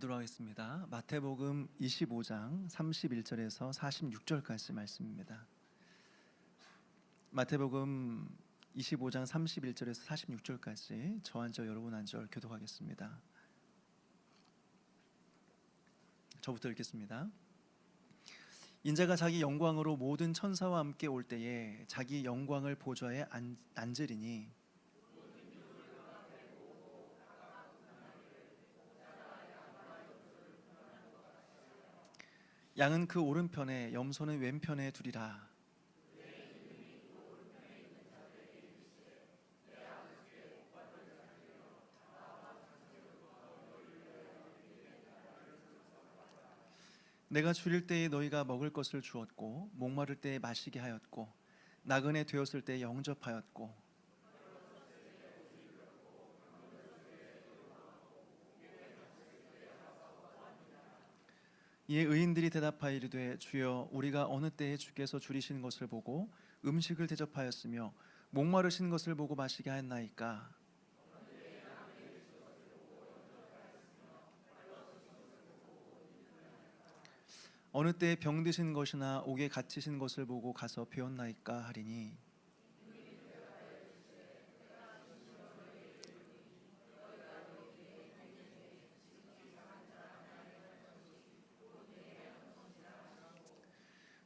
들어가겠습니다. 마태복음 25장 31절에서 46절까지 말씀입니다. 마태복음 25장 31절에서 46절까지 저 한 절 여러분 한 절 교독하겠습니다. 저부터 읽겠습니다. 인자가 자기 영광으로 모든 천사와 함께 올 때에 자기 영광을 보좌에 앉으리니 양은 그 오른편에 염소는 왼편에 두리라. 내가 줄일 때에 너희가 먹을 것을 주었고 목마를 때에 마시게 하였고 나그네 되었을 때에 영접하였고 이에 의인들이 대답하여 이르되 주여 우리가 어느 때에 주께서 줄이신 것을 보고 음식을 대접하였으며 목마르신 것을 보고 마시게 하였나이까. 어느 때에 병드신 것이나 옥에 갇히신 것을 보고 가서 배웠나이까 하리니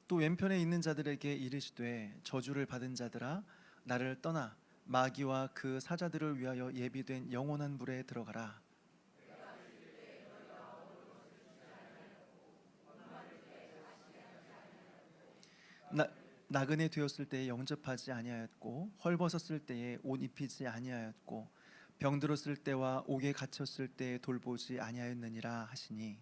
또 왼편에 있는 자들에게 이르시되 저주를 받은 자들아 나를 떠나 마귀와 그 사자들을 위하여 예비된 영원한 불에 들어가라. 나그네 되었을 때에 영접하지 아니하였고 헐벗었을 때에 옷 입히지 아니하였고 병들었을 때와 옥에 갇혔을 때에 돌보지 아니하였느니라 하시니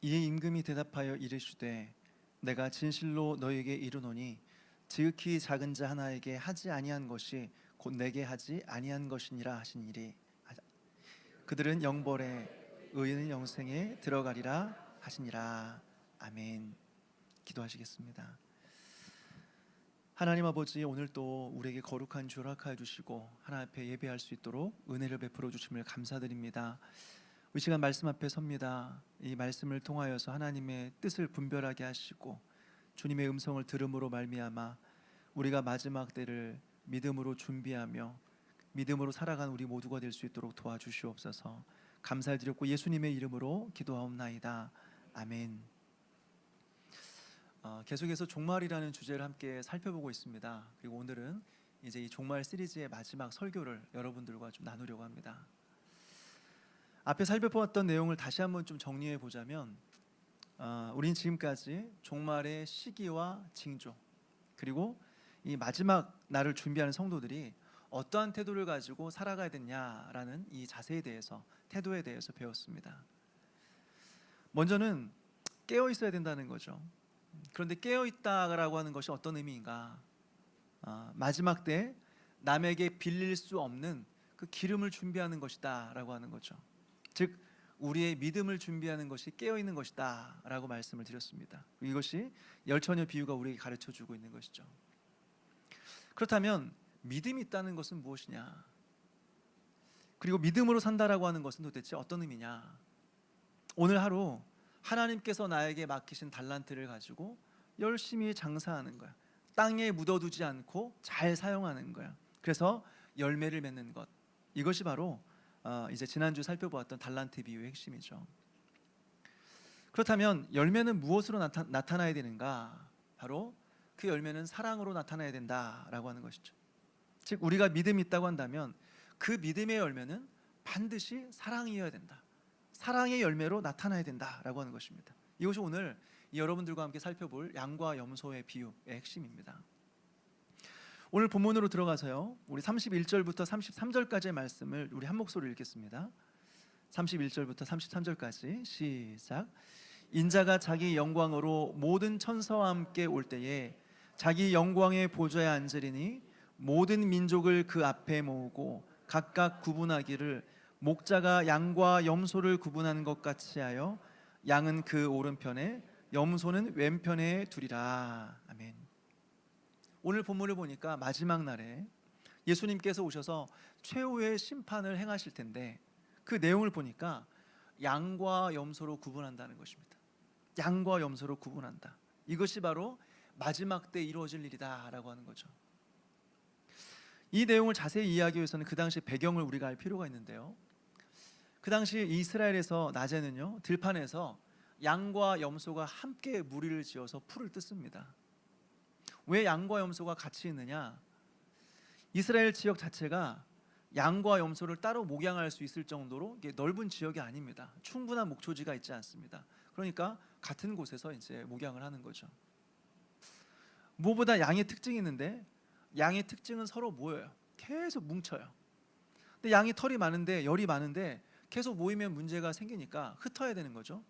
이에 임금이 대답하여 이르시되 내가 진실로 너에게 이르노니 지극히 작은 자 하나에게 하지 아니한 것이 곧 내게 하지 아니한 것이니라 하시니리. 그들은 영벌에 의인은 영생에 들어가리라 하시니라. 아멘. 기도하시겠습니다. 하나님 아버지, 오늘 또 우리에게 거룩한 주를 허락하여 주시고 하나님 앞에 예배할 수 있도록 은혜를 베풀어 주심을 감사드립니다. 이 시간 말씀 앞에 섭니다. 이 말씀을 통하여서 하나님의 뜻을 분별하게 하시고 주님의 음성을 들음으로 말미암아 우리가 마지막 때를 믿음으로 준비하며 믿음으로 살아가는 우리 모두가 될 수 있도록 도와주시옵소서. 감사드렸고 예수님의 이름으로 기도하옵나이다. 아멘. 계속해서 종말이라는 주제를 함께 살펴보고 있습니다. 그리고 오늘은 이제 이 종말 시리즈의 마지막 설교를 여러분들과 좀 나누려고 합니다. 앞에 살펴보았던 내용을 다시 한번 좀 정리해 보자면 우린 지금까지 종말의 시기와 징조 그리고 이 마지막 날을 준비하는 성도들이 어떠한 태도를 가지고 살아가야 되냐라는 이 자세에 대해서, 태도에 대해서 배웠습니다. 먼저는 깨어 있어야 된다는 거죠. 그런데 깨어 있다라고 하는 것이 어떤 의미인가? 마지막 때 남에게 빌릴 수 없는 그 기름을 준비하는 것이다 라고 하는 거죠. 즉 우리의 믿음을 준비하는 것이 깨어있는 것이다 라고 말씀을 드렸습니다. 이것이 열처녀 비유가 우리에게 가르쳐주고 있는 것이죠. 그렇다면 믿음이 있다는 것은 무엇이냐? 그리고 믿음으로 산다라고 하는 것은 도대체 어떤 의미냐? 오늘 하루 하나님께서 나에게 맡기신 달란트를 가지고 열심히 장사하는 거야. 땅에 묻어두지 않고 잘 사용하는 거야. 그래서 열매를 맺는 것, 이것이 바로 이제 지난주 살펴보았던 달란트 비유의 핵심이죠. 그렇다면 열매는 무엇으로 나타나야 되는가? 바로 그 열매는 사랑으로 나타나야 된다라고 하는 것이죠. 즉 우리가 믿음이 있다고 한다면 그 믿음의 열매는 반드시 사랑이어야 된다. 사랑의 열매로 나타나야 된다라고 하는 것입니다. 이것이 오늘 여러분들과 함께 살펴볼 양과 염소의 비유의 핵심입니다. 오늘 본문으로 들어가서요, 우리 31절부터 33절까지의 말씀을 우리 한 목소리로 읽겠습니다. 31절부터 33절까지 시작. 인자가 자기 영광으로 모든 천사와 함께 올 때에 자기 영광의 보좌에 앉으리니 모든 민족을 그 앞에 모으고 각각 구분하기를 목자가 양과 염소를 구분하는 것 같이 하여 양은 그 오른편에 염소는 왼편에 두리라. 아멘. 오늘 본문을 보니까 마지막 날에 예수님께서 오셔서 최후의 심판을 행하실 텐데 그 내용을 보니까 양과 염소로 구분한다는 것입니다. 양과 염소로 구분한다. 이것이 바로 마지막 때 이루어질 일이다라고 하는 거죠. 이 내용을 자세히 이해하기 위해서는 그 당시 배경을 우리가 알 필요가 있는데요. 그 당시 이스라엘에서 낮에는요, 들판에서 양과 염소가 함께 무리를 지어서 풀을 뜯습니다. 왜 양과 염소가 같이 있느냐? 이스라엘 지역 자체가 양과 염소를 따로 목양할 수 있을 정도로 넓은 지역이 아닙니다. 충분한 목초지가 있지 않습니다. 그러니까 같은 곳에서 이제 목양을 하는 거죠. 무엇보다 양의 특징이 있는데 양의 특징은 서로 모여요. 계속 뭉쳐요. 근데 양이 털이 많은데 열이 많은데 계속 모이면 문제가 생기니까 흩어야 되는 거죠.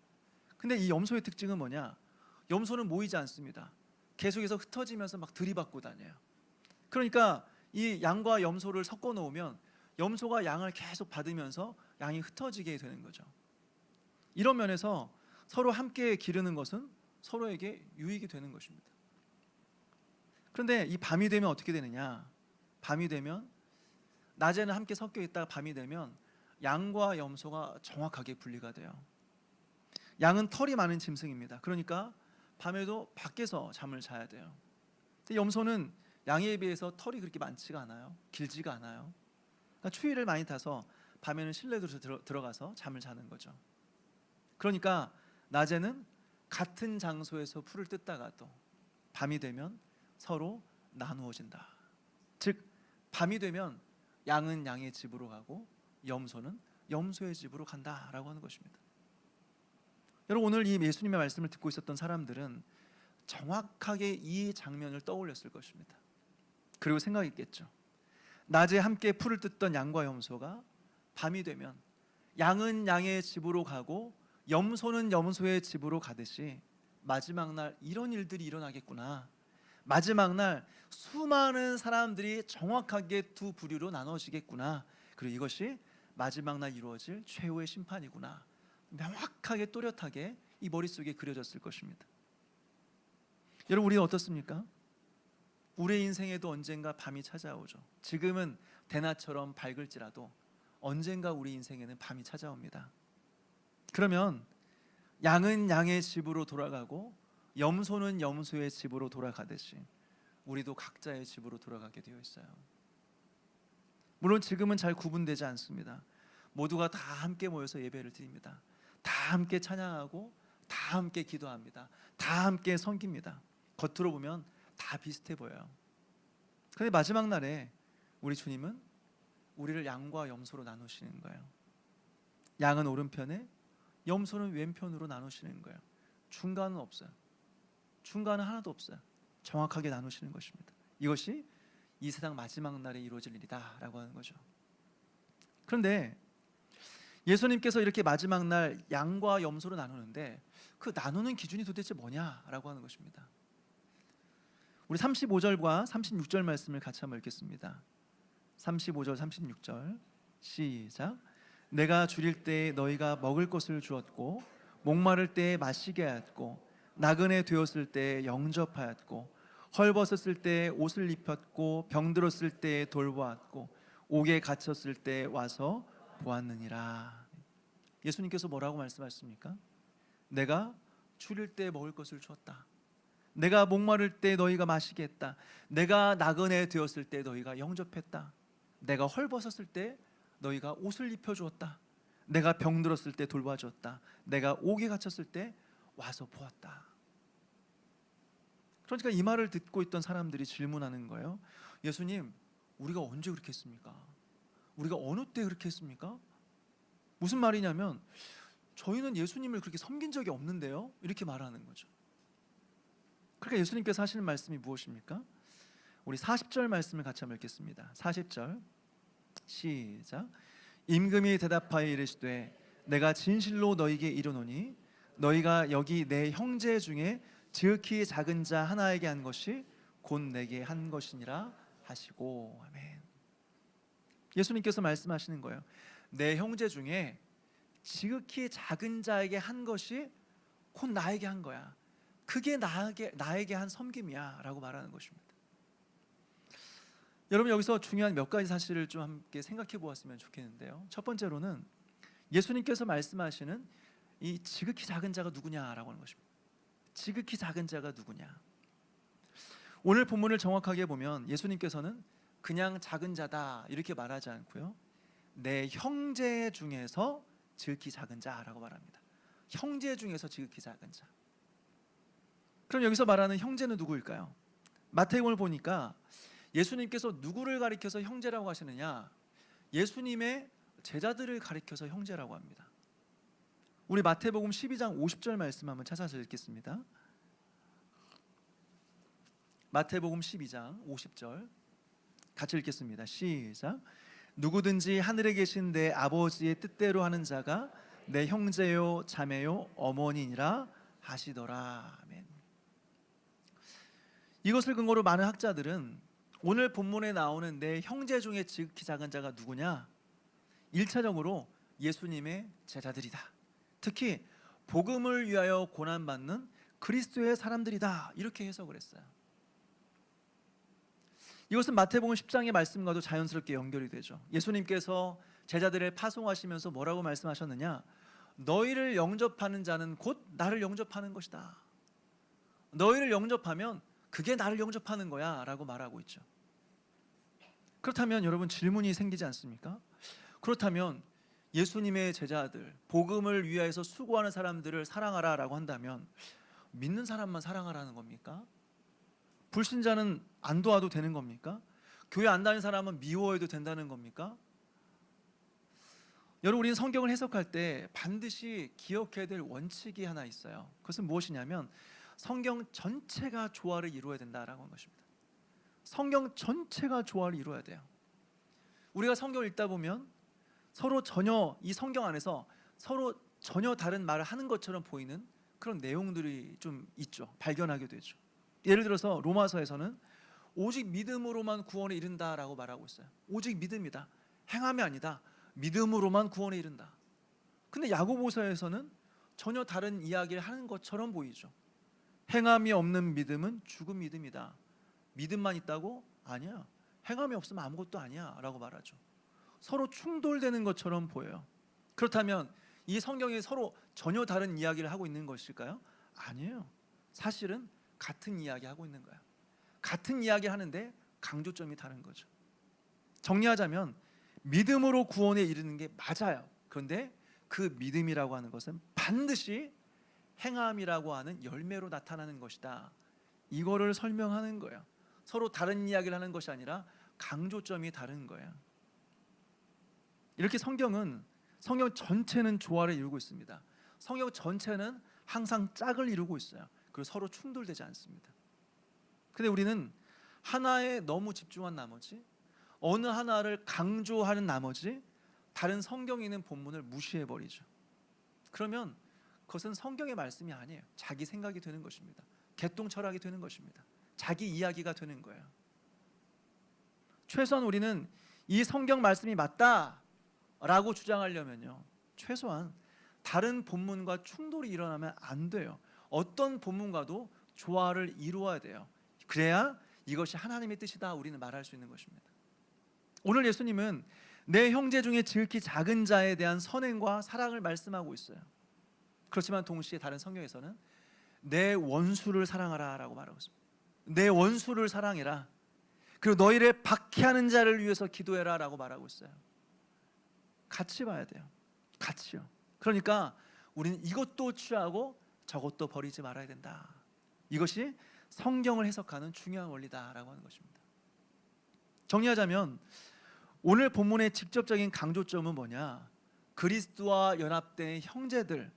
근데 이 염소의 특징은 뭐냐? 염소는 모이지 않습니다. 계속해서 흩어지면서 막 들이받고 다녀요. 그러니까 이 양과 염소를 섞어 놓으면 염소가 양을 계속 받으면서 양이 흩어지게 되는 거죠. 이런 면에서 서로 함께 기르는 것은 서로에게 유익이 되는 것입니다. 그런데 이 밤이 되면 어떻게 되느냐? 밤이 되면 낮에는 함께 섞여 있다가 밤이 되면 양과 염소가 정확하게 분리가 돼요. 양은 털이 많은 짐승입니다. 그러니까 밤에도 밖에서 잠을 자야 돼요. 근데 염소는 양에 비해서 털이 그렇게 많지가 않아요. 길지가 않아요. 그러니까 추위를 많이 타서 밤에는 실내로 들어가서 잠을 자는 거죠. 그러니까 낮에는 같은 장소에서 풀을 뜯다가도 밤이 되면 서로 나누어진다. 즉 밤이 되면 양은 양의 집으로 가고 염소는 염소의 집으로 간다라고 하는 것입니다. 여러분, 오늘 이 예수님의 말씀을 듣고 있었던 사람들은 정확하게 이 장면을 떠올렸을 것입니다. 그리고 생각했겠죠. 낮에 함께 풀을 뜯던 양과 염소가 밤이 되면 양은 양의 집으로 가고 염소는 염소의 집으로 가듯이 마지막 날 이런 일들이 일어나겠구나. 마지막 날 수많은 사람들이 정확하게 두 부류로 나눠지겠구나. 그리고 이것이 마지막 날 이루어질 최후의 심판이구나. 명확하게 또렷하게 이 머릿속에 그려졌을 것입니다. 여러분, 우리는 어떻습니까? 우리의 인생에도 언젠가 밤이 찾아오죠. 지금은 대낮처럼 밝을지라도 언젠가 우리 인생에는 밤이 찾아옵니다. 그러면 양은 양의 집으로 돌아가고 염소는 염소의 집으로 돌아가듯이 우리도 각자의 집으로 돌아가게 되어 있어요. 물론 지금은 잘 구분되지 않습니다. 모두가 다 함께 모여서 예배를 드립니다. 다 함께 찬양하고 다 함께 기도합니다. 다 함께 섬깁니다. 겉으로 보면 다 비슷해 보여요. 그런데 마지막 날에 우리 주님은 우리를 양과 염소로 나누시는 거예요. 양은 오른편에 염소는 왼편으로 나누시는 거예요. 중간은 없어요. 중간은 하나도 없어요. 정확하게 나누시는 것입니다. 이것이 이 세상 마지막 날에 이루어질 일이다 라고 하는 거죠. 그런데 예수님께서 이렇게 마지막 날 양과 염소로 나누는데 그 나누는 기준이 도대체 뭐냐라고 하는 것입니다. 우리 35절과 36절 말씀을 같이 한번 읽겠습니다. 35절 36절 시작. 내가 줄일 때에 너희가 먹을 것을 주었고 목마를 때에 마시게 하였고 나그네 되었을 때에 영접하였고 헐벗었을 때에 옷을 입혔고 병들었을 때에 돌보았고 옥에 갇혔을 때에 와서 보았느니라. 예수님께서 뭐라고 말씀하십니까? 내가 줄일 때 먹을 것을 주었다. 내가 목마를 때 너희가 마시게 했다. 내가 나그네 되었을 때 너희가 영접했다. 내가 헐벗었을 때 너희가 옷을 입혀주었다. 내가 병들었을 때 돌봐주었다. 내가 옥에 갇혔을 때 와서 보았다. 그러니까 이 말을 듣고 있던 사람들이 질문하는 거예요. 예수님, 우리가 언제 그렇게 했습니까? 우리가 어느 때 그렇게 했습니까? 무슨 말이냐면 저희는 예수님을 그렇게 섬긴 적이 없는데요, 이렇게 말하는 거죠. 그러니까 예수님께서 하시는 말씀이 무엇입니까? 우리 40절 말씀을 같이 한번 읽겠습니다. 40절 시작. 임금이 대답하여 이르시되 내가 진실로 너희에게 이르노니 너희가 여기 내 형제 중에 지극히 작은 자 하나에게 한 것이 곧 내게 한 것이니라 하시고. 아멘. 예수님께서 말씀하시는 거예요. 내 형제 중에 지극히 작은 자에게 한 것이 곧 나에게 한 거야. 그게 나에게 한 섬김이야 라고 말하는 것입니다. 여러분, 여기서 중요한 몇 가지 사실을 좀 함께 생각해 보았으면 좋겠는데요. 첫 번째로는 예수님께서 말씀하시는 이 지극히 작은 자가 누구냐라고 하는 것입니다. 지극히 작은 자가 누구냐. 오늘 본문을 정확하게 보면 예수님께서는 그냥 작은 자다 이렇게 말하지 않고요, 내 형제 중에서 지극히 작은 자라고 말합니다. 형제 중에서 지극히 작은 자. 그럼 여기서 말하는 형제는 누구일까요? 마태복음을 보니까 예수님께서 누구를 가리켜서 형제라고 하시느냐, 예수님의 제자들을 가리켜서 형제라고 합니다. 우리 마태복음 12장 50절 말씀 한번 찾아서 읽겠습니다. 마태복음 12장 50절 같이 읽겠습니다. 시작. 누구든지 하늘에 계신 내 아버지의 뜻대로 하는 자가 내 형제요 자매요 어머니니라 하시더라. 아멘. 이것을 근거로 많은 학자들은 오늘 본문에 나오는 내 형제 중에 지극히 작은 자가 누구냐, 1차적으로 예수님의 제자들이다. 특히 복음을 위하여 고난받는 그리스도의 사람들이다, 이렇게 해석을 했어요. 이것은 마태복음 10장의 말씀과도 자연스럽게 연결이 되죠. 예수님께서 제자들을 파송하시면서 뭐라고 말씀하셨느냐, 너희를 영접하는 자는 곧 나를 영접하는 것이다. 너희를 영접하면 그게 나를 영접하는 거야 라고 말하고 있죠. 그렇다면 여러분, 질문이 생기지 않습니까? 그렇다면 예수님의 제자들, 복음을 위하여서 수고하는 사람들을 사랑하라 라고 한다면 믿는 사람만 사랑하라는 겁니까? 불신자는 안 도와도 되는 겁니까? 교회 안 다니는 사람은 미워해도 된다는 겁니까? 여러분, 우리는 성경을 해석할 때 반드시 기억해야 될 원칙이 하나 있어요. 그것은 무엇이냐면 성경 전체가 조화를 이루어야 된다라고 하는 것입니다. 성경 전체가 조화를 이루어야 돼요. 우리가 성경을 읽다 보면 서로 전혀 이 성경 안에서 서로 전혀 다른 말을 하는 것처럼 보이는 그런 내용들이 좀 있죠. 발견하게 되죠. 예를 들어서 로마서에서는 오직 믿음으로만 구원에 이른다라고 말하고 있어요. 오직 믿음이다. 행함이 아니다. 믿음으로만 구원에 이른다. 근데 야고보서에서는 전혀 다른 이야기를 하는 것처럼 보이죠. 행함이 없는 믿음은 죽은 믿음이다. 믿음만 있다고? 아니야. 행함이 없으면 아무것도 아니야 라고 말하죠. 서로 충돌되는 것처럼 보여요. 그렇다면 이 성경이 서로 전혀 다른 이야기를 하고 있는 것일까요? 아니에요. 사실은 같은 이야기 하고 있는 거야. 같은 이야기를 하는데 강조점이 다른 거죠. 정리하자면 믿음으로 구원에 이르는 게 맞아요. 그런데 그 믿음이라고 하는 것은 반드시 행함이라고 하는 열매로 나타나는 것이다. 이거를 설명하는 거예요. 서로 다른 이야기를 하는 것이 아니라 강조점이 다른 거예요. 이렇게 성경 전체는 조화를 이루고 있습니다. 성경 전체는 항상 짝을 이루고 있어요. 그리고 서로 충돌되지 않습니다. 근데 우리는 하나에 너무 집중한 나머지, 어느 하나를 강조하는 나머지 다른 성경에 있는 본문을 무시해버리죠. 그러면 그것은 성경의 말씀이 아니에요. 자기 생각이 되는 것입니다. 개똥 철학이 되는 것입니다. 자기 이야기가 되는 거예요. 최소한 우리는 이 성경 말씀이 맞다라고 주장하려면요, 최소한 다른 본문과 충돌이 일어나면 안 돼요. 어떤 본문과도 조화를 이루어야 돼요. 그래야 이것이 하나님의 뜻이다 우리는 말할 수 있는 것입니다. 오늘 예수님은 내 형제 중에 지극히 작은 자에 대한 선행과 사랑을 말씀하고 있어요. 그렇지만 동시에 다른 성경에서는 내 원수를 사랑하라 라고 말하고 있습니다. 내 원수를 사랑해라. 그리고 너희를 박해하는 자를 위해서 기도해라 라고 말하고 있어요. 같이 봐야 돼요. 같이요. 그러니까 우리는 이것도 취하고 저것도 버리지 말아야 된다. 이것이 성경을 해석하는 중요한 원리다라고 하는 것입니다. 정리하자면 오늘 본문의 직접적인 강조점은 뭐냐? 그리스도와 연합된 형제들,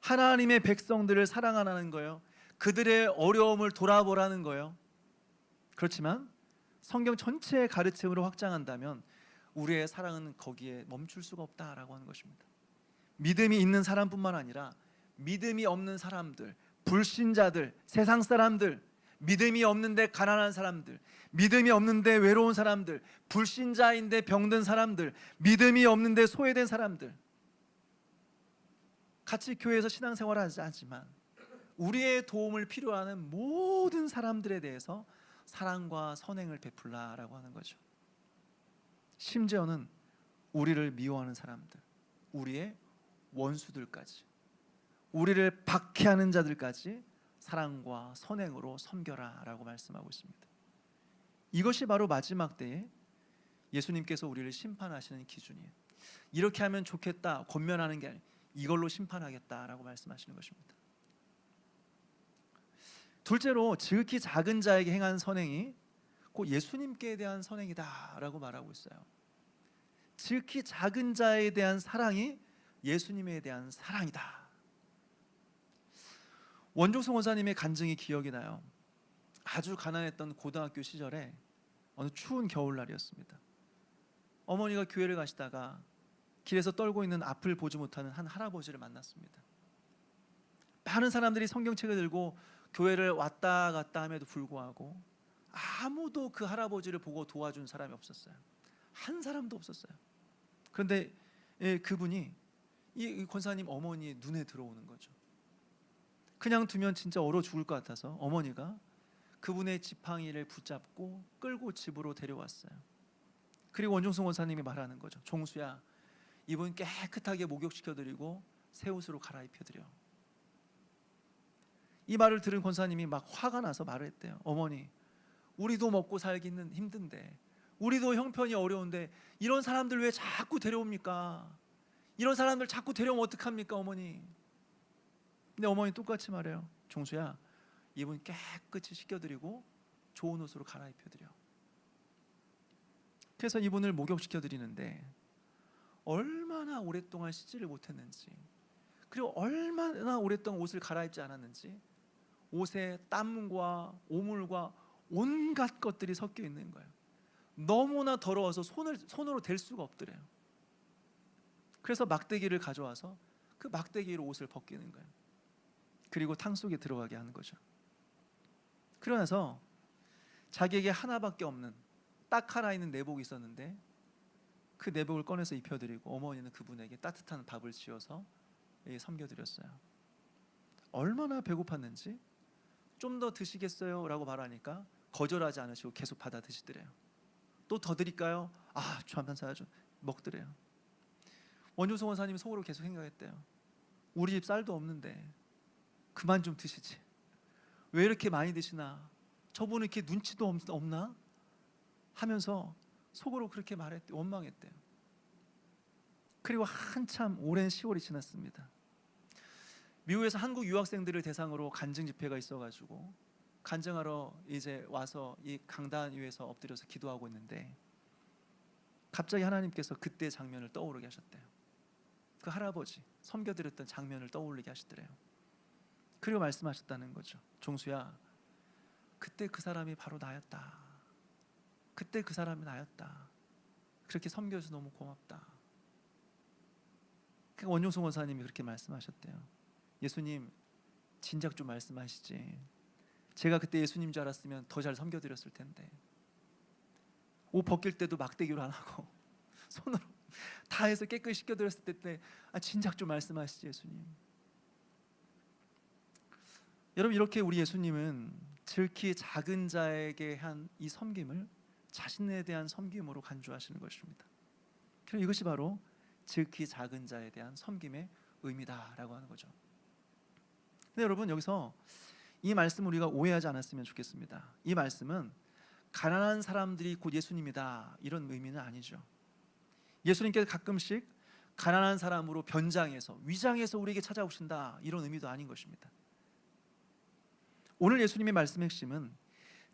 하나님의 백성들을 사랑하라는 거예요. 그들의 어려움을 돌아보라는 거예요. 그렇지만 성경 전체의 가르침으로 확장한다면 우리의 사랑은 거기에 멈출 수가 없다라고 하는 것입니다. 믿음이 있는 사람뿐만 아니라 믿음이 없는 사람들, 불신자들, 세상 사람들, 믿음이 없는데 가난한 사람들, 믿음이 없는데 외로운 사람들, 불신자인데 병든 사람들, 믿음이 없는데 소외된 사람들, 같이 교회에서 신앙생활을 하지 않지만 우리의 도움을 필요하는 모든 사람들에 대해서 사랑과 선행을 베풀라라고 하는 거죠. 심지어는 우리를 미워하는 사람들, 우리의 원수들까지, 우리를 박해하는 자들까지 사랑과 선행으로 섬겨라라고 말씀하고 있습니다. 이것이 바로 마지막 때에 예수님께서 우리를 심판하시는 기준이에요. 이렇게 하면 좋겠다 권면하는 게 아니에요. 이걸로 심판하겠다라고 말씀하시는 것입니다. 둘째로 지극히 작은 자에게 행한 선행이 곧 예수님께 대한 선행이다라고 말하고 있어요. 지극히 작은 자에 대한 사랑이 예수님에 대한 사랑이다. 원종성 원사님의 간증이 기억이 나요. 아주 가난했던 고등학교 시절에 어느 추운 겨울날이었습니다. 어머니가 교회를 가시다가 길에서 떨고 있는 앞을 보지 못하는 한 할아버지를 만났습니다. 많은 사람들이 성경책을 들고 교회를 왔다 갔다 함에도 불구하고 아무도 그 할아버지를 보고 도와준 사람이 없었어요. 한 사람도 없었어요. 그런데 그분이 이 권사님 어머니의 눈에 들어오는 거죠. 그냥 두면 진짜 얼어 죽을 것 같아서 어머니가 그분의 지팡이를 붙잡고 끌고 집으로 데려왔어요. 그리고 원종성 원사님이 말하는 거죠. 종수야, 이분 깨끗하게 목욕시켜드리고 새 옷으로 갈아입혀드려. 이 말을 들은 권사님이 막 화가 나서 말을 했대요. 어머니, 우리도 먹고 살기는 힘든데, 우리도 형편이 어려운데 이런 사람들 왜 자꾸 데려옵니까? 이런 사람들 자꾸 데려오면 어떡합니까 어머니? 근데 어머니 똑같이 말해요. 종수야, 이분 깨끗이 씻겨드리고 좋은 옷으로 갈아입혀드려. 그래서 이분을 목욕시켜드리는데 얼마나 오랫동안 씻지를 못했는지, 그리고 얼마나 오랫동안 옷을 갈아입지 않았는지 옷에 땀과 오물과 온갖 것들이 섞여 있는 거예요. 너무나 더러워서 손으로 댈 수가 없더래요. 그래서 막대기를 가져와서 그 막대기로 옷을 벗기는 거예요. 그리고 탕 속에 들어가게 하는 거죠. 그러면서 자기에게 하나밖에 없는 딱 하나 있는 내복이 있었는데 그 내복을 꺼내서 입혀드리고 어머니는 그분에게 따뜻한 밥을 지어서 섬겨드렸어요. 얼마나 배고팠는지 좀 더 드시겠어요? 라고 말하니까 거절하지 않으시고 계속 받아 드시더래요. 또 더 드릴까요? 아, 좀 사야죠. 먹더래요. 원종성 원사님이 속으로 계속 생각했대요. 우리 집 쌀도 없는데 그만 좀 드시지. 왜 이렇게 많이 드시나? 저분은 이렇게 눈치도 없나? 하면서 속으로 그렇게 말했대요. 원망했대요. 그리고 한참 오랜 세월이 지났습니다. 미국에서 한국 유학생들을 대상으로 간증 집회가 있어가지고 간증하러 이제 와서 이 강단 위에서 엎드려서 기도하고 있는데 갑자기 하나님께서 그때 장면을 떠오르게 하셨대요. 그 할아버지 섬겨드렸던 장면을 떠올리게 하시더래요. 그리고 말씀하셨다는 거죠. 종수야, 그때 그 사람이 바로 나였다. 그때 그 사람이 나였다. 그렇게 섬겨줘서 너무 고맙다. 그 원종성 원사님이 그렇게 말씀하셨대요. 예수님, 진작 좀 말씀하시지. 제가 그때 예수님 줄 알았으면 더 잘 섬겨드렸을 텐데. 옷 벗길 때도 막대기로 안 하고 손으로 다 해서 깨끗이 씻겨드렸을 때 진작 좀 말씀하시지 예수님. 여러분, 이렇게 우리 예수님은 지극히 작은 자에게 한 이 섬김을 자신에 대한 섬김으로 간주하시는 것입니다. 그럼 이것이 바로 지극히 작은 자에 대한 섬김의 의미다라고 하는 거죠. 근데 여러분, 여기서 이 말씀 우리가 오해하지 않았으면 좋겠습니다. 이 말씀은 가난한 사람들이 곧 예수님이다 이런 의미는 아니죠. 예수님께서 가끔씩 가난한 사람으로 변장해서 위장해서 우리에게 찾아오신다 이런 의미도 아닌 것입니다. 오늘 예수님의 말씀의 핵심은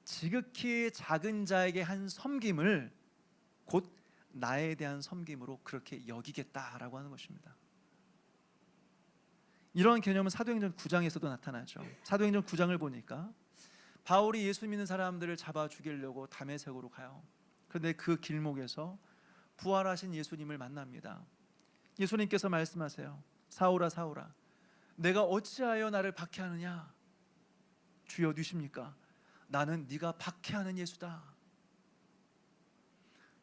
지극히 작은 자에게 한 섬김을 곧 나에 대한 섬김으로 그렇게 여기겠다라고 하는 것입니다. 이러한 개념은 사도행전 9장에서도 나타나죠. 사도행전 9장을 보니까 바울이 예수 믿는 사람들을 잡아 죽이려고 다메섹으로 가요. 그런데 그 길목에서 부활하신 예수님을 만납니다. 예수님께서 말씀하세요. 사울아 사울아, 내가 어찌하여 나를 박해하느냐? 주여 누십니까? 나는 네가 박해하는 예수다.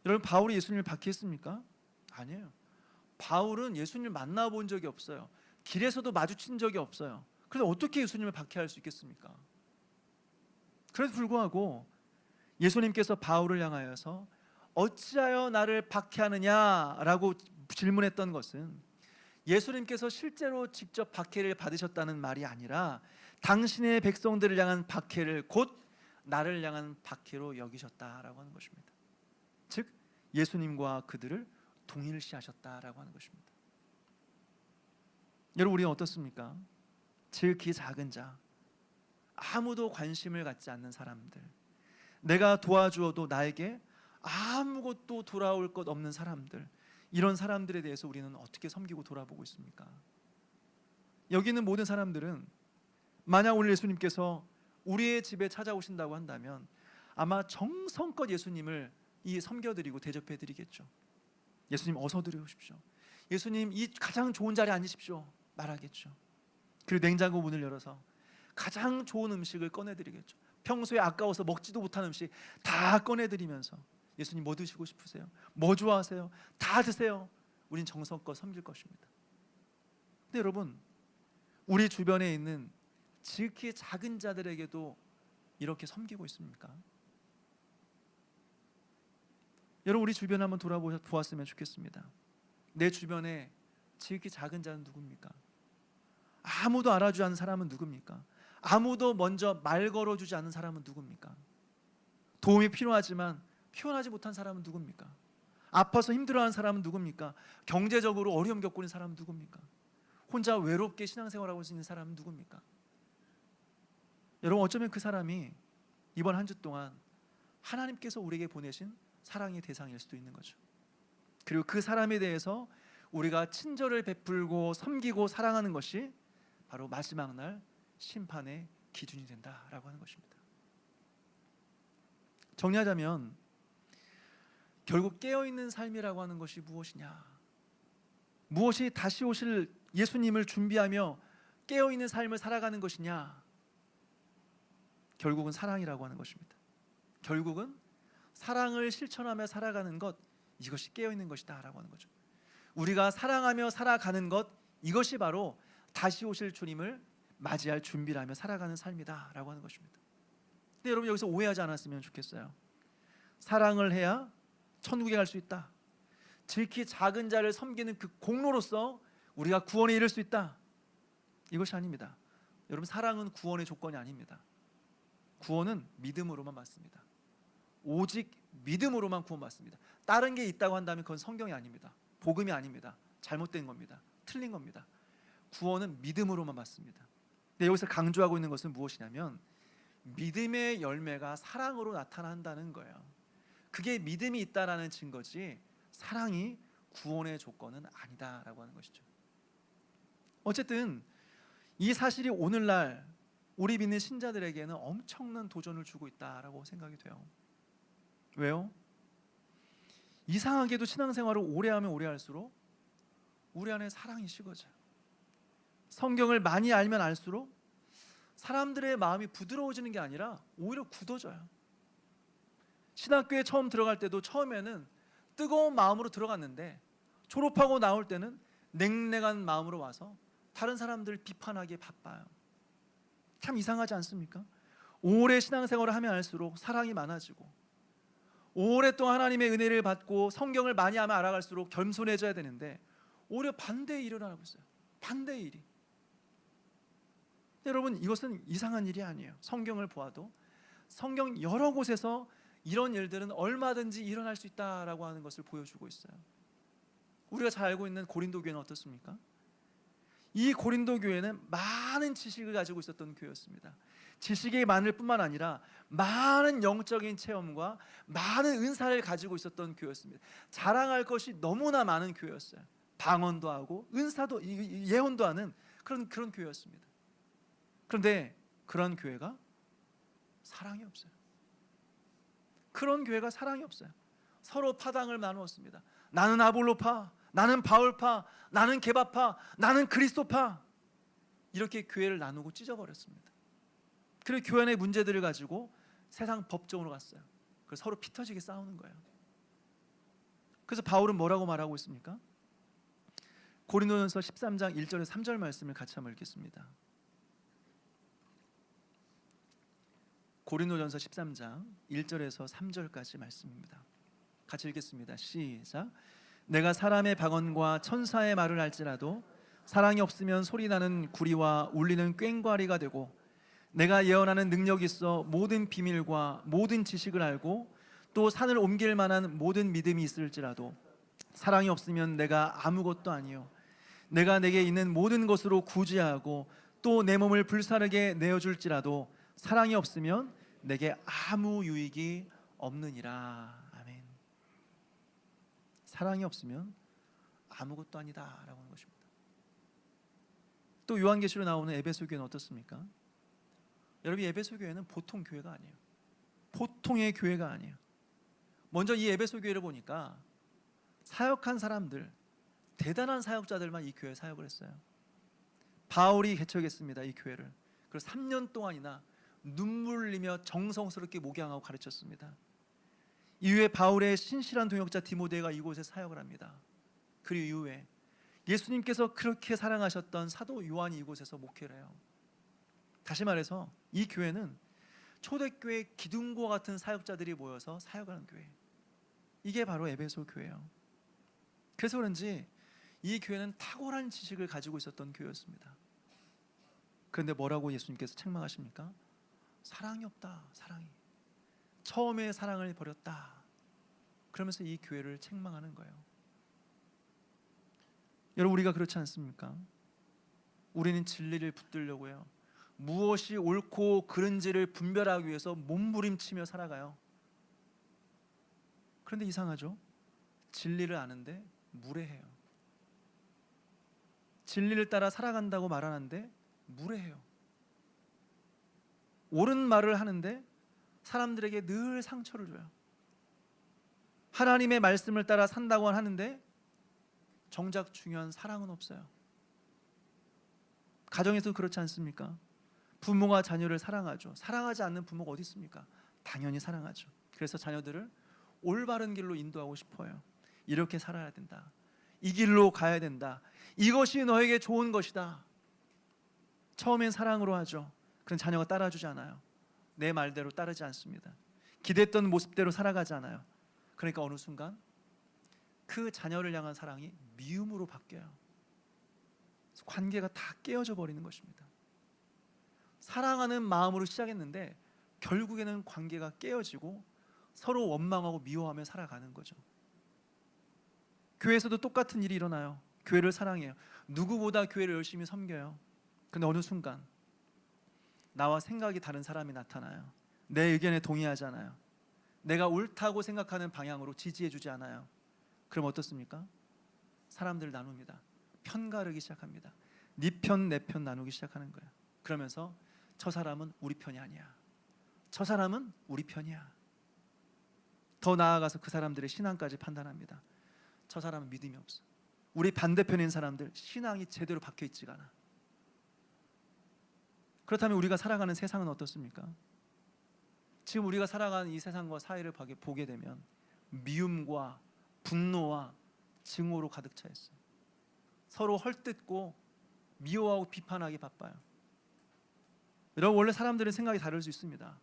여러분, 바울이 예수님을 박해했습니까? 아니에요. 바울은 예수님을 만나본 적이 없어요. 길에서도 마주친 적이 없어요. 그런데 어떻게 예수님을 박해할 수 있겠습니까? 그래도 불구하고 예수님께서 바울을 향하여서 어찌하여 나를 박해하느냐라고 질문했던 것은 예수님께서 실제로 직접 박해를 받으셨다는 말이 아니라 당신의 백성들을 향한 박해를 곧 나를 향한 박해로 여기셨다라고 하는 것입니다. 즉 예수님과 그들을 동일시하셨다라고 하는 것입니다. 여러분, 우리는 어떻습니까? 지극히 작은 자, 아무도 관심을 갖지 않는 사람들, 내가 도와주어도 나에게 아무것도 돌아올 것 없는 사람들, 이런 사람들에 대해서 우리는 어떻게 섬기고 돌아보고 있습니까? 여기 있는 모든 사람들은 만약 오늘 예수님께서 우리의 집에 찾아오신다고 한다면 아마 정성껏 예수님을 섬겨드리고 대접해드리겠죠. 예수님 어서 들어오십시오. 예수님 이 가장 좋은 자리에 앉으십시오 말하겠죠. 그리고 냉장고 문을 열어서 가장 좋은 음식을 꺼내드리겠죠. 평소에 아까워서 먹지도 못한 음식 다 꺼내드리면서 예수님 뭐 드시고 싶으세요? 뭐 좋아하세요? 다 드세요. 우린 정성껏 섬길 것입니다. 근데 여러분, 우리 주변에 있는 지극히 작은 자들에게도 이렇게 섬기고 있습니까? 여러분, 우리 주변을 한번 돌아보았으면 좋겠습니다. 내 주변에 지극히 작은 자는 누굽니까? 아무도 알아주지 않는 사람은 누굽니까? 아무도 먼저 말 걸어주지 않는 사람은 누굽니까? 도움이 필요하지만 표현하지 못한 사람은 누굽니까? 아파서 힘들어하는 사람은 누굽니까? 경제적으로 어려움 겪고 있는 사람은 누굽니까? 혼자 외롭게 신앙생활하고 있는 사람은 누굽니까? 여러분, 어쩌면 그 사람이 이번 한 주 동안 하나님께서 우리에게 보내신 사랑의 대상일 수도 있는 거죠. 그리고 그 사람에 대해서 우리가 친절을 베풀고 섬기고 사랑하는 것이 바로 마지막 날 심판의 기준이 된다라고 하는 것입니다. 정리하자면 결국 깨어있는 삶이라고 하는 것이 무엇이냐? 무엇이 다시 오실 예수님을 준비하며 깨어있는 삶을 살아가는 것이냐? 결국은 사랑이라고 하는 것입니다. 결국은 사랑을 실천하며 살아가는 것, 이것이 깨어있는 것이다 라고 하는 거죠. 우리가 사랑하며 살아가는 것, 이것이 바로 다시 오실 주님을 맞이할 준비를 하며 살아가는 삶이다 라고 하는 것입니다. 근데 여러분, 여기서 오해하지 않았으면 좋겠어요. 사랑을 해야 천국에 갈 수 있다, 지극히 작은 자를 섬기는 그 공로로서 우리가 구원에 이를 수 있다, 이것이 아닙니다. 여러분, 사랑은 구원의 조건이 아닙니다. 구원은 믿음으로만 받습니다. 오직 믿음으로만 구원받습니다. 다른 게 있다고 한다면 그건 성경이 아닙니다. 복음이 아닙니다. 잘못된 겁니다. 틀린 겁니다. 구원은 믿음으로만 받습니다. 근데 여기서 강조하고 있는 것은 무엇이냐면 믿음의 열매가 사랑으로 나타난다는 거예요. 그게 믿음이 있다라는 증거지 사랑이 구원의 조건은 아니다라고 하는 것이죠. 어쨌든 이 사실이 오늘날 우리 믿는 신자들에게는 엄청난 도전을 주고 있다라고 생각이 돼요. 왜요? 이상하게도 신앙생활을 오래 하면 오래 할수록 우리 안에 사랑이 식어져요. 성경을 많이 알면 알수록 사람들의 마음이 부드러워지는 게 아니라 오히려 굳어져요. 신학교에 처음 들어갈 때도 처음에는 뜨거운 마음으로 들어갔는데 졸업하고 나올 때는 냉랭한 마음으로 와서 다른 사람들 비판하기에 바빠요. 참 이상하지 않습니까? 오래 신앙생활을 하면 할수록 사랑이 많아지고 오랫동안 하나님의 은혜를 받고 성경을 많이 하면 알아갈수록 겸손해져야 되는데 오히려 반대의 일을 하고 있어요. 반대의 일이. 여러분, 이것은 이상한 일이 아니에요. 성경을 보아도 성경 여러 곳에서 이런 일들은 얼마든지 일어날 수 있다라고 하는 것을 보여주고 있어요. 우리가 잘 알고 있는 고린도 교회는 어떻습니까? 이 고린도 교회는 많은 지식을 가지고 있었던 교회였습니다. 지식이 많을 뿐만 아니라 많은 영적인 체험과 많은 은사를 가지고 있었던 교회였습니다. 자랑할 것이 너무나 많은 교회였어요. 방언도 하고 은사도 예언도 하는 그런 교회였습니다. 그런데 그런 교회가 사랑이 없어요. 그런 교회가 사랑이 없어요. 서로 파당을 나누었습니다. 나는 아볼로파, 나는 바울파, 나는 게바파, 나는 그리스도파, 이렇게 교회를 나누고 찢어버렸습니다. 그리고 교회 안의 문제들을 가지고 세상 법정으로 갔어요. 그래서 서로 피 터지게 싸우는 거예요. 그래서 바울은 뭐라고 말하고 있습니까? 고린도전서 13장 1절에서 3절 말씀을 같이 한번 읽겠습니다. 고린도전서 13장 1절에서 3절까지 말씀입니다. 같이 읽겠습니다. 시작. 내가 사람의 방언과 천사의 말을 할지라도 사랑이 없으면 소리나는 구리와 울리는 꽹과리가 되고, 내가 예언하는 능력이 있어 모든 비밀과 모든 지식을 알고 또 산을 옮길 만한 모든 믿음이 있을지라도 사랑이 없으면 내가 아무것도 아니요, 내가 내게 있는 모든 것으로 구제하고 또 내 몸을 불사르게 내어줄지라도 사랑이 없으면 내게 아무 유익이 없느니라. 아멘. 사랑이 없으면 아무것도 아니다라고 하는 것입니다. 또 요한계시로 나오는 에베소 교회는 어떻습니까? 여러분, 에베소 교회는 보통 교회가 아니에요. 보통의 교회가 아니에요. 먼저 이 에베소 교회를 보니까 사역한 사람들, 대단한 사역자들만 이 교회에 사역을 했어요. 바울이 개척했습니다, 이 교회를. 그래서 3년 동안이나 눈물 흘리며 정성스럽게 목양하고 가르쳤습니다. 이후에 바울의 신실한 동역자 디모데가 이곳에 사역을 합니다. 그 이후에 예수님께서 그렇게 사랑하셨던 사도 요한이 이곳에서 목회를 해요. 다시 말해서 이 교회는 초대교회 기둥과 같은 사역자들이 모여서 사역을 하는 교회, 이게 바로 에베소 교회예요. 그래서 그런지 이 교회는 탁월한 지식을 가지고 있었던 교회였습니다. 그런데 뭐라고 예수님께서 책망하십니까? 사랑이 없다. 사랑이. 처음에 사랑을 버렸다. 그러면서 이 교회를 책망하는 거예요. 여러분, 우리가 그렇지 않습니까? 우리는 진리를 붙들려고 해요. 무엇이 옳고 그른지를 분별하기 위해서 몸부림치며 살아가요. 그런데 이상하죠? 진리를 아는데 무례해요. 진리를 따라 살아간다고 말하는데 무례해요. 옳은 말을 하는데 사람들에게 늘 상처를 줘요. 하나님의 말씀을 따라 산다고 하는데 정작 중요한 사랑은 없어요. 가정에서 그렇지 않습니까? 부모가 자녀를 사랑하죠. 사랑하지 않는 부모가 어디 있습니까? 당연히 사랑하죠. 그래서 자녀들을 올바른 길로 인도하고 싶어요. 이렇게 살아야 된다. 이 길로 가야 된다. 이것이 너에게 좋은 것이다. 처음엔 사랑으로 하죠. 그런 자녀가 따라주지 않아요. 내 말대로 따르지 않습니다. 기대했던 모습대로 살아가지 않아요. 그러니까 어느 순간 그 자녀를 향한 사랑이 미움으로 바뀌어요. 관계가 다 깨어져 버리는 것입니다. 사랑하는 마음으로 시작했는데 결국에는 관계가 깨어지고 서로 원망하고 미워하며 살아가는 거죠. 교회에서도 똑같은 일이 일어나요. 교회를 사랑해요. 누구보다 교회를 열심히 섬겨요. 근데 어느 순간 나와 생각이 다른 사람이 나타나요. 내 의견에 동의하지 않아요. 내가 옳다고 생각하는 방향으로 지지해주지 않아요. 그럼 어떻습니까? 사람들을 나눕니다. 편 가르기 시작합니다. 네 편, 내 편 나누기 시작하는 거예요. 그러면서 저 사람은 우리 편이 아니야. 저 사람은 우리 편이야. 더 나아가서 그 사람들의 신앙까지 판단합니다. 저 사람은 믿음이 없어. 우리 반대편인 사람들 신앙이 제대로 박혀 있지가 않아. 그렇다면 우리가 살아가는 세상은 어떻습니까? 지금 우리가 살아가는 이 세상과 사회를 보게 되면 미움과 분노와 증오로 가득 차 있어요. 서로 헐뜯고 미워하고 비판하기 바빠요. 여러분, 원래 사람들은 생각이 다를 수 있습니다.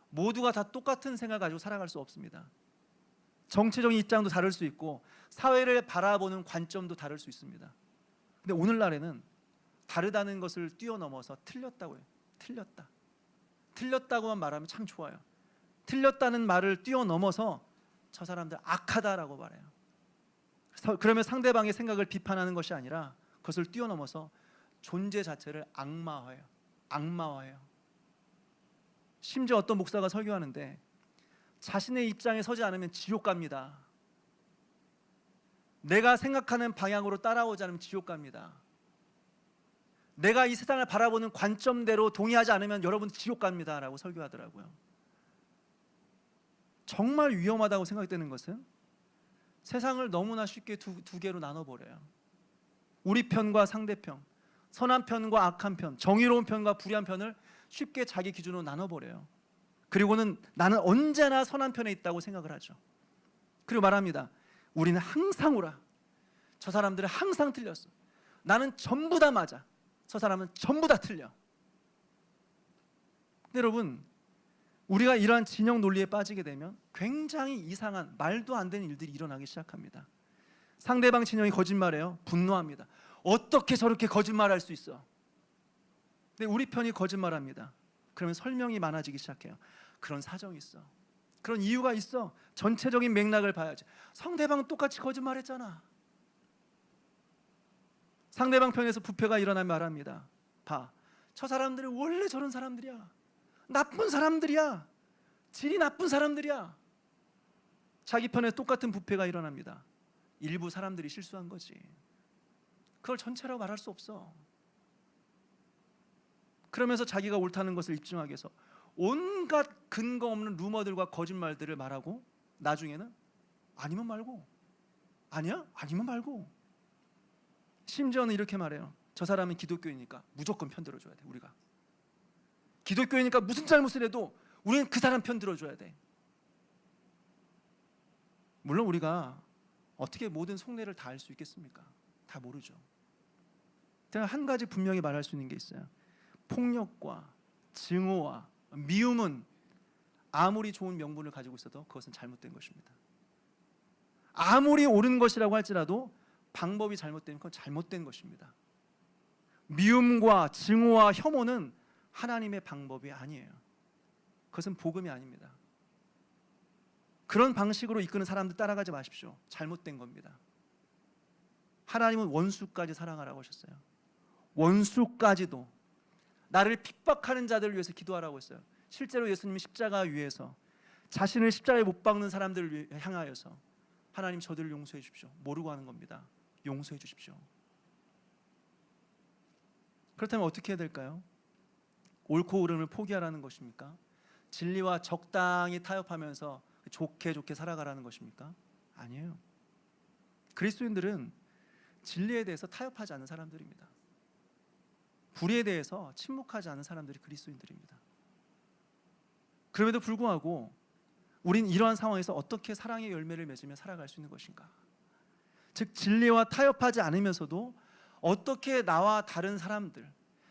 모두가 다 똑같은 생각을 가지고 살아갈 수 없습니다. 정치적인 입장도 다를 수 있고 사회를 바라보는 관점도 다를 수 있습니다. 근데 오늘날에는 다르다는 것을 뛰어넘어서 틀렸다고 해요. 틀렸다고만 말하면 참 좋아요. 틀렸다는 말을 뛰어넘어서 저 사람들 악하다라고 말해요. 그러면 상대방의 생각을 비판하는 것이 아니라 그것을 뛰어넘어서 존재 자체를 악마화해요. 심지어 어떤 목사가 설교하는데 자신의 입장에 서지 않으면 지옥 갑니다. 내가 생각하는 방향으로 따라오지 않으면 지옥 갑니다. 내가 이 세상을 바라보는 관점대로 동의하지 않으면 여러분 지옥 갑니다 라고 설교하더라고요. 정말 위험하다고 생각되는 것은 세상을 너무나 쉽게 두 개로 나눠버려요. 우리 편과 상대편, 선한 편과 악한 편, 정의로운 편과 불의한 편을 쉽게 자기 기준으로 나눠버려요. 그리고는 나는 언제나 선한 편에 있다고 생각을 하죠. 그리고 말합니다. 우리는 항상 옳아. 저 사람들은 항상 틀렸어. 나는 전부 다 맞아. 저 사람은 전부 다 틀려. 근데 여러분, 우리가 이러한 진영 논리에 빠지게 되면 굉장히 이상한 말도 안 되는 일들이 일어나기 시작합니다. 상대방 진영이 거짓말해요. 분노합니다. 어떻게 저렇게 거짓말할 수 있어? 근데 우리 편이 거짓말합니다. 그러면 설명이 많아지기 시작해요. 그런 사정이 있어. 그런 이유가 있어. 전체적인 맥락을 봐야지. 상대방은 똑같이 거짓말했잖아. 상대방 편에서 부패가 일어나면 말합니다. 봐, 저 사람들은 원래 저런 사람들이야. 나쁜 사람들이야. 질이 나쁜 사람들이야. 자기 편에 똑같은 부패가 일어납니다. 일부 사람들이 실수한 거지. 그걸 전체라고 말할 수 없어. 그러면서 자기가 옳다는 것을 입증하기 위해서 온갖 근거 없는 루머들과 거짓말들을 말하고 나중에는 아니면 말고, 아니야? 아니면 말고. 심지어는 이렇게 말해요. 저 사람은 기독교이니까 무조건 편 들어줘야 돼. 우리가 기독교이니까 무슨 잘못을 해도 우리는 그 사람 편 들어줘야 돼. 물론 우리가 어떻게 모든 속내를 다 알 수 있겠습니까? 다 모르죠. 제가 한 가지 분명히 말할 수 있는 게 있어요. 폭력과 증오와 미움은 아무리 좋은 명분을 가지고 있어도 그것은 잘못된 것입니다. 아무리 옳은 것이라고 할지라도 방법이 잘못되면 그건 잘못된 것입니다. 미움과 증오와 혐오는 하나님의 방법이 아니에요. 그것은 복음이 아닙니다. 그런 방식으로 이끄는 사람들 따라가지 마십시오. 잘못된 겁니다. 하나님은 원수까지 사랑하라고 하셨어요. 원수까지도. 나를 핍박하는 자들을 위해서 기도하라고 했어요. 실제로 예수님이 십자가 위에서 자신을 십자가에 못 박는 사람들을 향하여서 하나님 저들을 용서해 주십시오. 모르고 하는 겁니다. 용서해 주십시오. 그렇다면 어떻게 해야 될까요? 옳고 그름을 포기하라는 것입니까? 진리와 적당히 타협하면서 좋게 살아가라는 것입니까? 아니에요. 그리스도인들은 진리에 대해서 타협하지 않는 사람들입니다. 불의에 대해서 침묵하지 않는 사람들이 그리스도인들입니다. 그럼에도 불구하고 우린 이러한 상황에서 어떻게 사랑의 열매를 맺으며 살아갈 수 있는 것인가? 즉 진리와 타협하지 않으면서도 어떻게 나와 다른 사람들,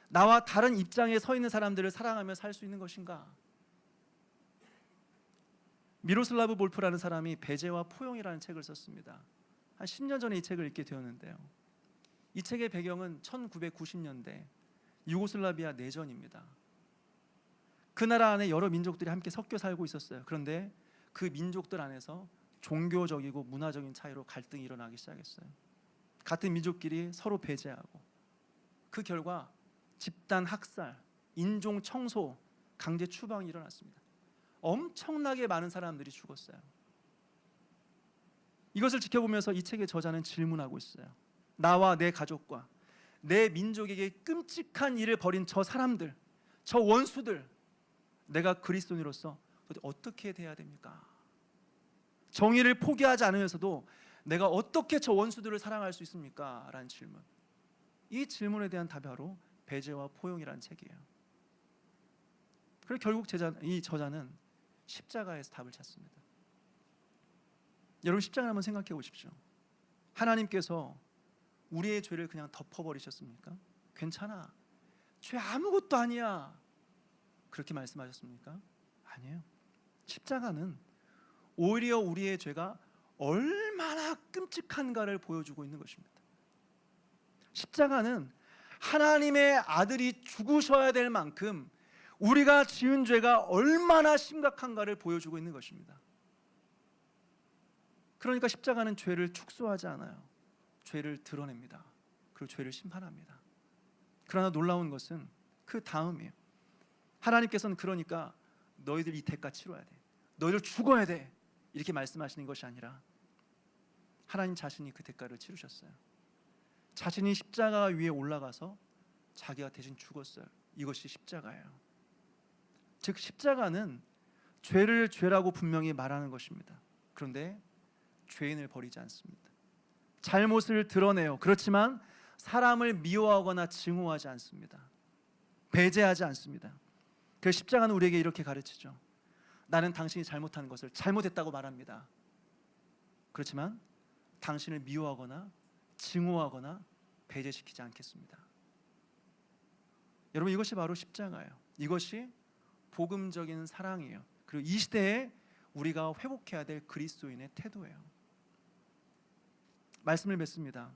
나와 다른 입장에 서 있는 사람들을 사랑하며 살 수 있는 것인가? 미로슬라브 볼프라는 사람이 배제와 포용이라는 책을 썼습니다. 한 10년 전에 이 책을 읽게 되었는데요. 이 책의 배경은 1990년대 유고슬라비아 내전입니다. 그 나라 안에 여러 민족들이 함께 섞여 살고 있었어요. 그런데 그 민족들 안에서 종교적이고 문화적인 차이로 갈등이 일어나기 시작했어요. 같은 민족끼리 서로 배제하고 그 결과 집단 학살, 인종 청소, 강제 추방이 일어났습니다. 엄청나게 많은 사람들이 죽었어요. 이것을 지켜보면서 이 책의 저자는 질문하고 있어요. 나와 내 가족과 내 민족에게 끔찍한 일을 벌인 저 사람들, 저 원수들, 내가 그리스도인으로서 어떻게 돼야 됩니까? 정의를 포기하지 않으면서도 내가 어떻게 저 원수들을 사랑할 수 있습니까? 라는 질문. 이 질문에 대한 답이 바로 배제와 포용이라는 책이에요. 그리고 결국 이 저자는 십자가에서 답을 찾습니다. 여러분 십자가를 한번 생각해 보십시오. 하나님께서 우리의 죄를 그냥 덮어버리셨습니까? 괜찮아, 죄 아무것도 아니야, 그렇게 말씀하셨습니까? 아니에요. 십자가는 오히려 우리의 죄가 얼마나 끔찍한가를 보여주고 있는 것입니다. 십자가는 하나님의 아들이 죽으셔야 될 만큼 우리가 지은 죄가 얼마나 심각한가를 보여주고 있는 것입니다. 그러니까 십자가는 죄를 축소하지 않아요. 죄를 드러냅니다. 그리고 죄를 심판합니다. 그러나 놀라운 것은 그 다음이에요. 하나님께서는 그러니까 너희들 이 대가 치러야 돼, 너희들 죽어야 돼, 이렇게 말씀하시는 것이 아니라 하나님 자신이 그 대가를 치르셨어요. 자신이 십자가 위에 올라가서 자기가 대신 죽었어요. 이것이 십자가예요. 즉 십자가는 죄를 죄라고 분명히 말하는 것입니다. 그런데 죄인을 버리지 않습니다. 잘못을 드러내요. 그렇지만 사람을 미워하거나 증오하지 않습니다. 배제하지 않습니다. 그 십자가는 우리에게 이렇게 가르치죠. 나는 당신이 잘못한 것을 잘못했다고 말합니다. 그렇지만 당신을 미워하거나 증오하거나 배제시키지 않겠습니다. 여러분, 이것이 바로 십자가예요. 이것이 복음적인 사랑이에요. 그리고 이 시대에 우리가 회복해야 될 그리스도인의 태도예요. 말씀을 맺습니다.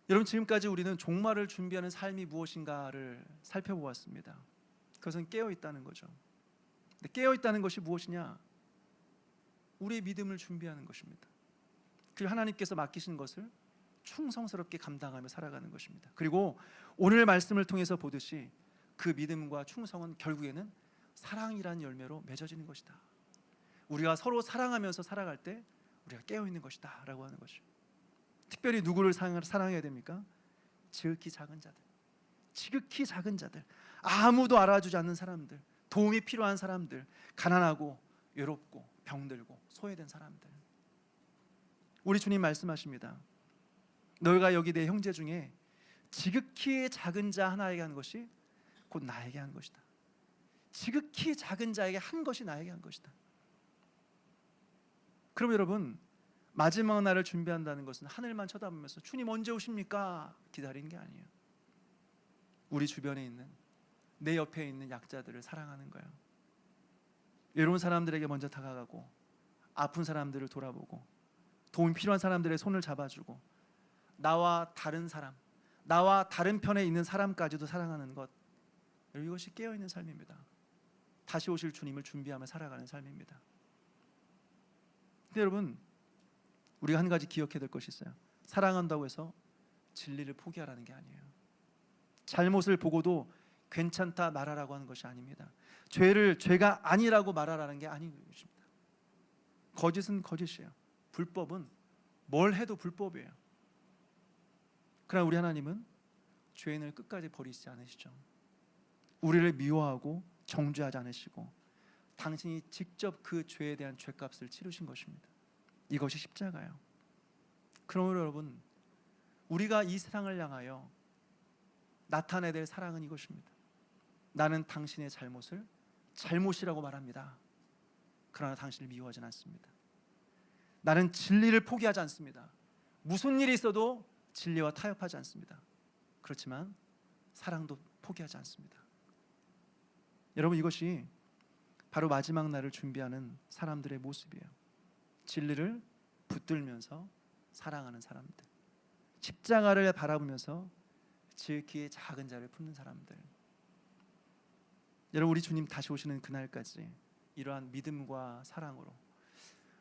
여러분, 지금까지 우리는 종말을 준비하는 삶이 무엇인가를 살펴보았습니다. 그것은 깨어있다는 거죠. 근데 깨어있다는 것이 무엇이냐? 우리의 믿음을 준비하는 것입니다. 그리고 하나님께서 맡기신 것을 충성스럽게 감당하며 살아가는 것입니다. 그리고 오늘 말씀을 통해서 보듯이 그 믿음과 충성은 결국에는 사랑이라는 열매로 맺어지는 것이다. 우리가 서로 사랑하면서 살아갈 때 우리가 깨어있는 것이다 라고 하는 것이죠. 특별히 누구를 사랑해야 됩니까? 지극히 작은 자들, 지극히 작은 자들, 아무도 알아주지 않는 사람들, 도움이 필요한 사람들, 가난하고 외롭고 병들고 소외된 사람들. 우리 주님 말씀하십니다. 너희가 여기 내 형제 중에 지극히 작은 자 하나에게 한 것이 곧 나에게 한 것이다. 지극히 작은 자에게 한 것이 나에게 한 것이다. 그럼 여러분, 마지막 날을 준비한다는 것은 하늘만 쳐다보면서 주님 언제 오십니까? 기다리는 게 아니에요. 우리 주변에 있는, 내 옆에 있는 약자들을 사랑하는 거예요. 외로운 사람들에게 먼저 다가가고, 아픈 사람들을 돌아보고, 도움이 필요한 사람들의 손을 잡아주고, 나와 다른 사람, 나와 다른 편에 있는 사람까지도 사랑하는 것, 이것이 깨어있는 삶입니다. 다시 오실 주님을 준비하며 살아가는 삶입니다. 근데 여러분, 우리가 한 가지 기억해야 될 것이 있어요. 사랑한다고 해서 진리를 포기하라는 게 아니에요. 잘못을 보고도 괜찮다 말하라고 하는 것이 아닙니다. 죄를 죄가 아니라고 말하라는 게 아닌 것입니다. 거짓은 거짓이에요. 불법은 뭘 해도 불법이에요. 그러나 우리 하나님은 죄인을 끝까지 버리지 않으시죠. 우리를 미워하고 정죄하지 않으시고 당신이 직접 그 죄에 대한 죄값을 치르신 것입니다. 이것이 십자가예요. 그러므로 여러분, 우리가 이 세상을 향하여 나타내야 될 사랑은 이것입니다. 나는 당신의 잘못을 잘못이라고 말합니다. 그러나 당신을 미워하진 않습니다. 나는 진리를 포기하지 않습니다. 무슨 일이 있어도 진리와 타협하지 않습니다. 그렇지만 사랑도 포기하지 않습니다. 여러분, 이것이 바로 마지막 날을 준비하는 사람들의 모습이에요. 진리를 붙들면서 사랑하는 사람들, 십자가를 바라보면서 지극히 작은 자를 품는 사람들. 여러분, 우리 주님 다시 오시는 그날까지 이러한 믿음과 사랑으로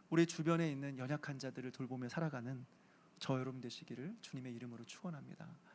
우리 주변에 있는 연약한 자들을 돌보며 살아가는 저 여러분 되시기를 주님의 이름으로 축원합니다.